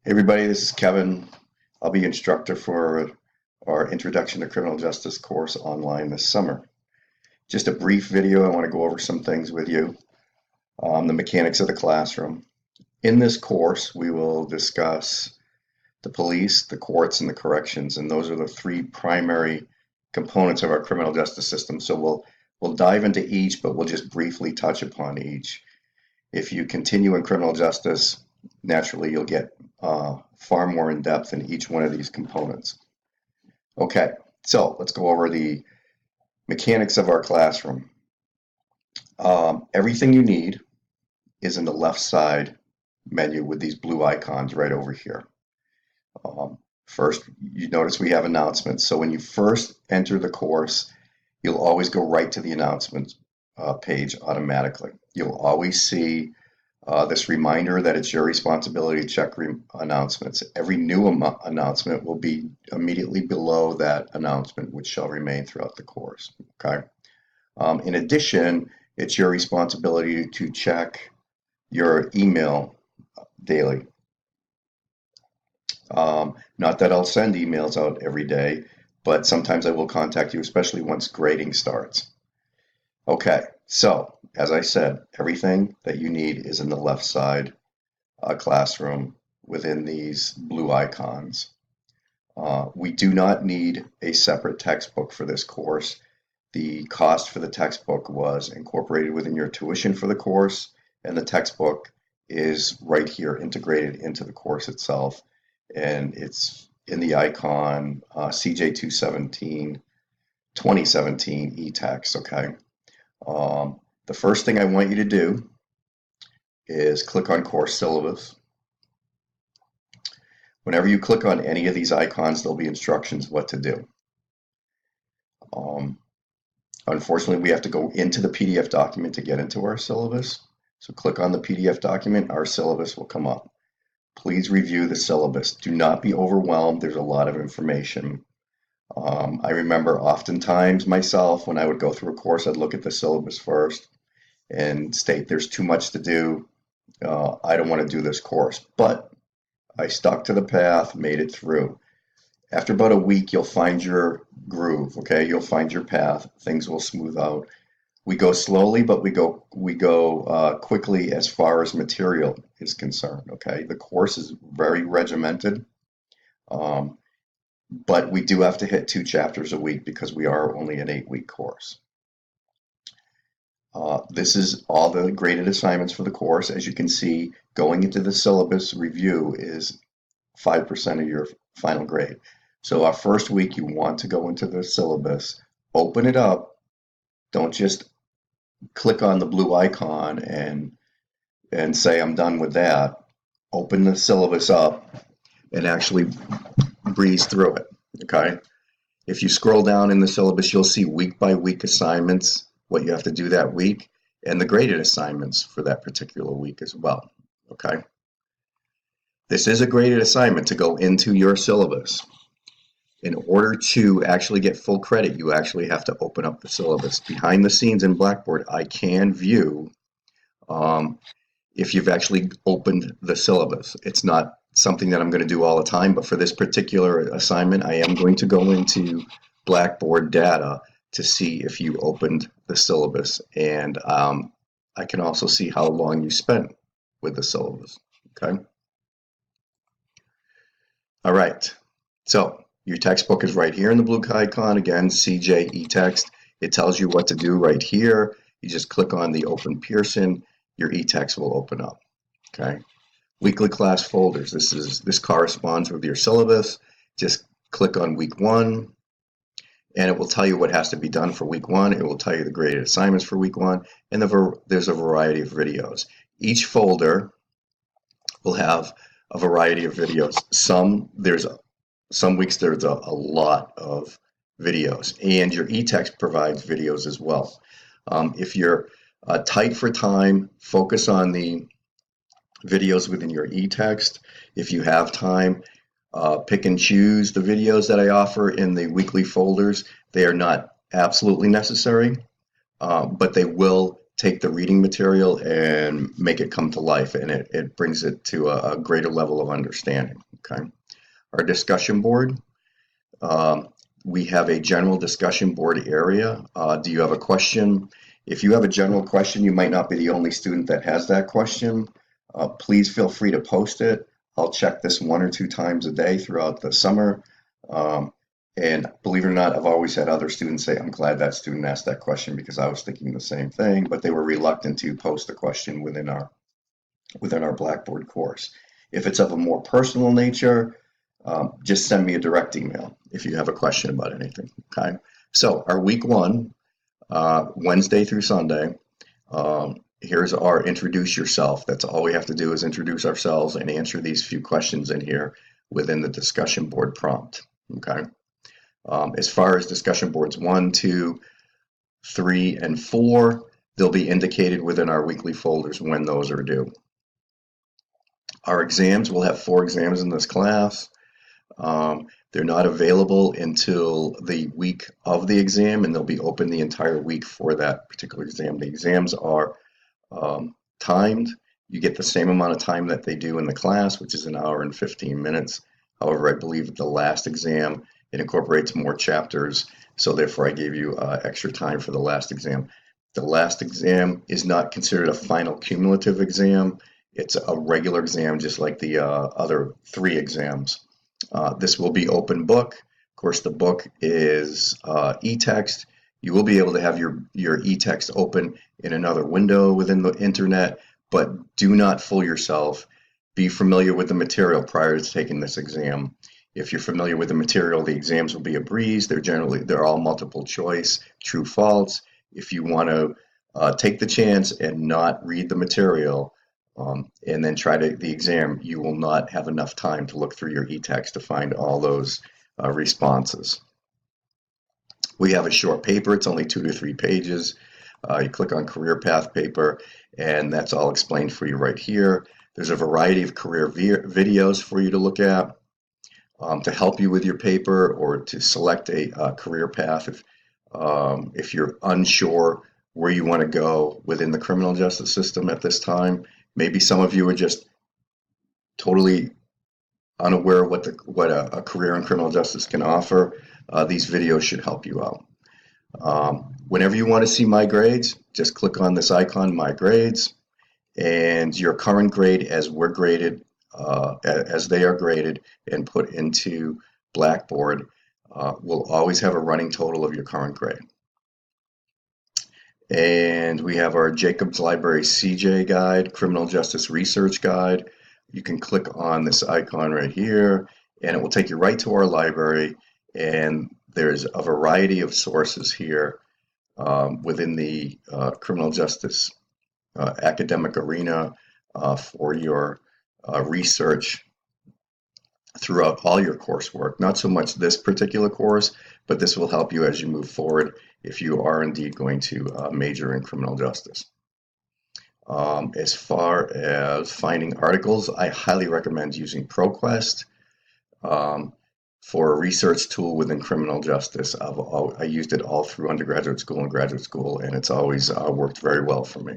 Hey everybody, this is Kevin. I'll be instructor for our Introduction to Criminal Justice course online this summer. Just a brief video. I want to go over some things with you. The mechanics of the classroom. In this course, we will discuss the police, the courts, and the corrections, and those are the three primary components of our criminal justice system. So we'll dive into each, but we'll just briefly touch upon each. If you continue in criminal justice, naturally you'll get far more in depth in each one of these components. Okay, so let's go over the mechanics of our classroom. Everything you need is in the left side menu with these blue icons right over here. First, you notice we have announcements. So when you first enter the course, you'll always go right to the announcements page automatically. You'll always see this reminder that it's your responsibility to check announcements. Every new announcement will be immediately below that announcement, which shall remain throughout the course. Okay. In addition, it's your responsibility to check your email daily. Not that I'll send emails out every day, but sometimes I will contact you, especially once grading starts. Okay, so as I said, everything that you need is in the left side classroom within these blue icons. We do not need a separate textbook for this course. The cost for the textbook was incorporated within your tuition for the course, and the textbook is right here integrated into the course itself, and it's in the icon CJ217 2017 eText. Okay. The first thing I want you to do is click on course syllabus. Whenever you click on any of these icons, there'll be instructions what to do. Unfortunately, we have to go into the PDF document to get into our syllabus. So click on the PDF document, our syllabus will come up. Please review the syllabus. Do not be overwhelmed. There's a lot of information. I remember oftentimes myself, when I would go through a course, I'd look at the syllabus first and state there's too much to do. I don't want to do this course, but I stuck to the path, made it through. After about a week, you'll find your groove, okay? You'll find your path. Things will smooth out. We go slowly, but we go quickly as far as material is concerned, okay? The course is very regimented, but we do have to hit 2 chapters a week because we are only an 8-week course. This is all the graded assignments for the course. As you can see, going into the syllabus review is 5% of your final grade. So our first week, you want to go into the syllabus, open it up. Don't just click on the blue icon and say, I'm done with that. Open the syllabus up and actually breeze through it, okay? If you scroll down in the syllabus, you'll see week by week assignments, what you have to do that week, and the graded assignments for that particular week as well, okay? This is a graded assignment to go into your syllabus. In order to actually get full credit, you actually have to open up the syllabus. Behind the scenes in Blackboard, I can view if you've actually opened the syllabus. It's not something that I'm going to do all the time, but for this particular assignment, I am going to go into Blackboard data to see if you opened the syllabus, and I can also see how long you spent with the syllabus, okay? All right, so your textbook is right here in the blue icon. Again, CJ eText. It tells you what to do right here. You just click on the Open Pearson. Your eText will open up. Okay. Weekly class folders. This corresponds with your syllabus. Just click on week 1, and it will tell you what has to be done for week 1. It will tell you the graded assignments for week 1, and there's a variety of videos. Each folder will have a variety of videos. Some weeks there's a lot of videos, and your eText provides videos as well. If you're tight for time, focus on the videos within your eText. If you have time, pick and choose the videos that I offer in the weekly folders. They are not absolutely necessary, but they will take the reading material and make it come to life, and it brings it to a greater level of understanding. Okay. Our discussion board. We have a general discussion board area. Do you have a question? If you have a general question, you might not be the only student that has that question. Please feel free to post it. I'll check this 1 or 2 times a day throughout the summer. And believe it or not, I've always had other students say, I'm glad that student asked that question because I was thinking the same thing, but they were reluctant to post the question within our Blackboard course. If it's of a more personal nature, just send me a direct email if you have a question about anything. Okay. So our week 1, Wednesday through Sunday, here's our introduce yourself. That's all we have to do is introduce ourselves and answer these few questions in here within the discussion board prompt. Okay. As far as discussion boards 1, 2, 3, and 4, they'll be indicated within our weekly folders when those are due. Our exams, we'll have 4 exams in this class. They're not available until the week of the exam, and they'll be open the entire week for that particular exam. The exams are timed. You get the same amount of time that they do in the class, which is 1 hour and 15 minutes. However, I believe the last exam, it incorporates more chapters, so therefore I gave you extra time for the last exam. The last exam is not considered a final cumulative exam. It's a regular exam, just like the other 3 exams. This will be open book. Of course, the book is e-text. You will be able to have your e-text open in another window within the internet, but do not fool yourself. Be familiar with the material prior to taking this exam. If you're familiar with the material, the exams will be a breeze. They're all multiple choice, true, false. If you want to take the chance and not read the material, and then try the exam, you will not have enough time to look through your e-text to find all those responses. We have a short paper. It's only 2 to 3 pages. You click on career path paper, and that's all explained for you right here. There's a variety of career videos for you to look at to help you with your paper or to select a career path if you're unsure where you want to go within the criminal justice system at this time. Maybe some of you are just totally unaware of what a career in criminal justice can offer. These videos should help you out. Whenever you want to see my grades, just click on this icon, My Grades, and your current grade as we're graded, as they are graded and put into Blackboard, will always have a running total of your current grade. And we have our Jacobs Library CJ Guide, Criminal Justice Research Guide. You can click on this icon right here, and it will take you right to our library. And there's a variety of sources here within the criminal justice academic arena for your research throughout all your coursework. Not so much this particular course, but this will help you as you move forward if you are indeed going to major in criminal justice. As far as finding articles, I highly recommend using ProQuest for a research tool within criminal justice. I used it all through undergraduate school and graduate school, and it's always worked very well for me.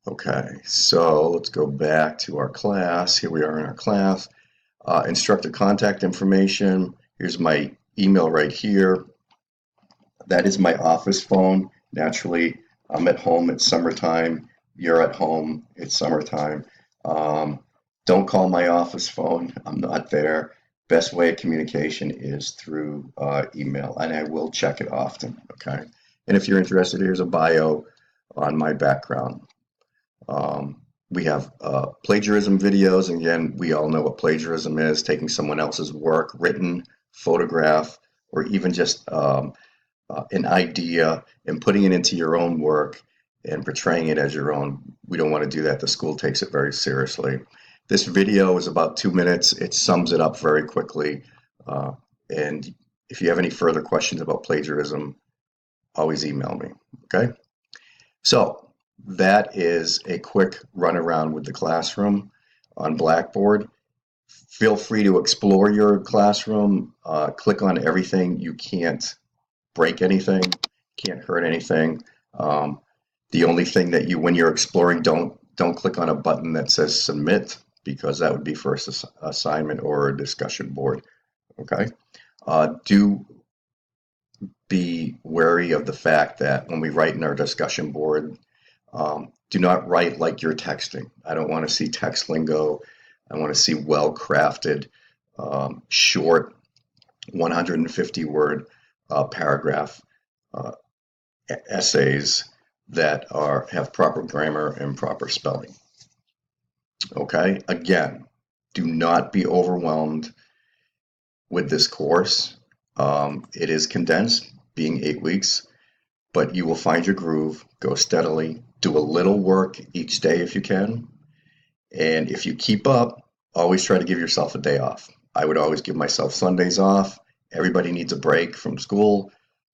Okay, so let's go back to our class. Here we are in our class. Instructor contact information. Here's my email right here. That is my office phone. Naturally, I'm at home. It's summertime. You're at home. It's summertime. Don't call my office phone. I'm not there. Best way of communication is through email, and I will check it often. Okay, and if you're interested, here's a bio on my background. We have plagiarism videos, and again, we all know what plagiarism is: taking someone else's work, written, photograph, or even just an idea and putting it into your own work and portraying it as your own. We don't want to do that. The school takes it very seriously. This video is about 2 minutes. It sums it up very quickly. And if you have any further questions about plagiarism, always email me. Okay? So that is a quick run around with the classroom on Blackboard. Feel free to explore your classroom. Click on everything. You can't break anything. Can't hurt anything. The only thing that when you're exploring, don't click on a button that says submit, because that would be for assignment or a discussion board. Okay. Do be wary of the fact that when we write in our discussion board, do not write like you're texting. I don't want to see text lingo. I want to see well-crafted, short, 150-word paragraph essays that have proper grammar and proper spelling. Okay, again, do not be overwhelmed with this course. It is condensed, being 8 weeks, but you will find your groove. Go steadily, do a little work each day if you can, and if you keep up, always try to give yourself a day off. I would always give myself Sundays off. Everybody needs a break from school.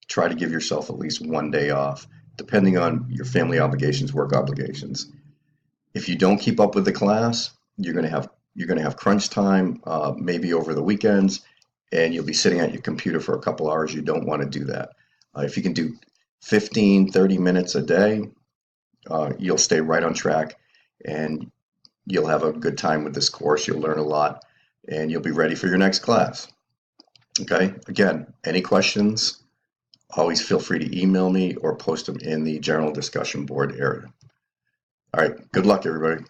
Try to give yourself at least one day off, depending on your family obligations, work obligations. If you don't keep up with the class, you're going to have crunch time, maybe over the weekends, and you'll be sitting at your computer for a couple hours. You don't want to do that. If you can do 15, 30 minutes a day, you'll stay right on track, and you'll have a good time with this course. You'll learn a lot, and you'll be ready for your next class. Okay, again, any questions, always feel free to email me or post them in the general discussion board area. All right, good luck, everybody.